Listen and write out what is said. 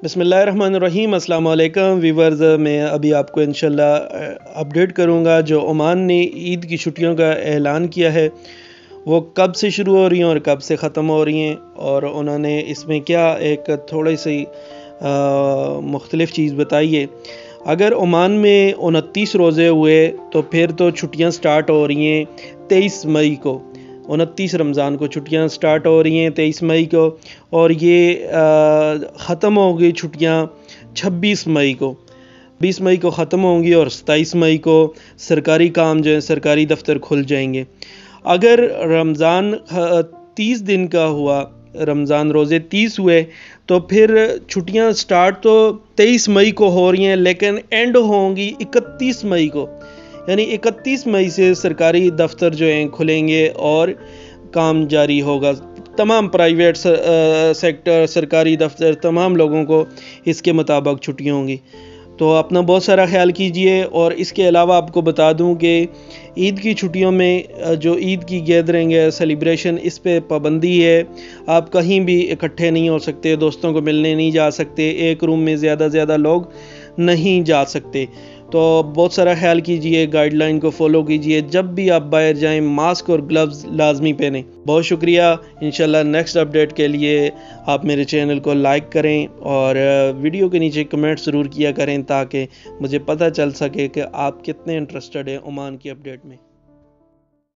बिस्मिल्लाहिर्रहमानिर्रहीम। अस्सलाम वालेकुम व्यूवर्स, मैं अभी आपको इंशाल्लाह अपडेट करूंगा जो ओमान ने ईद की छुट्टियों का ऐलान किया है वो कब से शुरू हो रही हैं और कब से ख़त्म हो रही हैं, और उन्होंने इसमें क्या एक थोड़ी सी मुख्तलिफ़ चीज़ बताई है। अगर ओमान में 29 रोज़े हुए तो फिर तो छुट्टियां स्टार्ट हो रही हैं 23 मई को। 29 रमज़ान को छुट्टियां स्टार्ट हो रही हैं 23 मई को, और ये ख़त्म होगी छुट्टियां 26 मई को। 20 मई को ख़त्म होंगी और 27 मई को सरकारी काम जो है सरकारी दफ्तर खुल जाएंगे। अगर रमज़ान 30 दिन का हुआ, रमज़ान रोज़े 30 हुए, तो फिर छुट्टियां स्टार्ट तो 23 मई को हो रही हैं लेकिन एंड होंगी 31 मई को। यानी 31 मई से सरकारी दफ्तर जो हैं खुलेंगे और काम जारी होगा। तमाम प्राइवेट सेक्टर, सरकारी दफ्तर, तमाम लोगों को इसके मुताबिक छुट्टियां होंगी। तो अपना बहुत सारा ख्याल कीजिए। और इसके अलावा आपको बता दूं कि ईद की छुट्टियों में जो ईद की गैदरिंग है, सेलिब्रेशन, इस पे पाबंदी है। आप कहीं भी इकट्ठे नहीं हो सकते, दोस्तों को मिलने नहीं जा सकते, एक रूम में ज़्यादा से ज़्यादा लोग नहीं जा सकते। तो बहुत सारा ख्याल कीजिए, गाइडलाइन को फॉलो कीजिए। जब भी आप बाहर जाएं मास्क और ग्लव्स लाजमी पहनें। बहुत शुक्रिया। इंशाल्लाह नेक्स्ट अपडेट के लिए आप मेरे चैनल को लाइक करें और वीडियो के नीचे कमेंट ज़रूर किया करें ताकि मुझे पता चल सके कि आप कितने इंटरेस्टेड हैं ओमान की अपडेट में।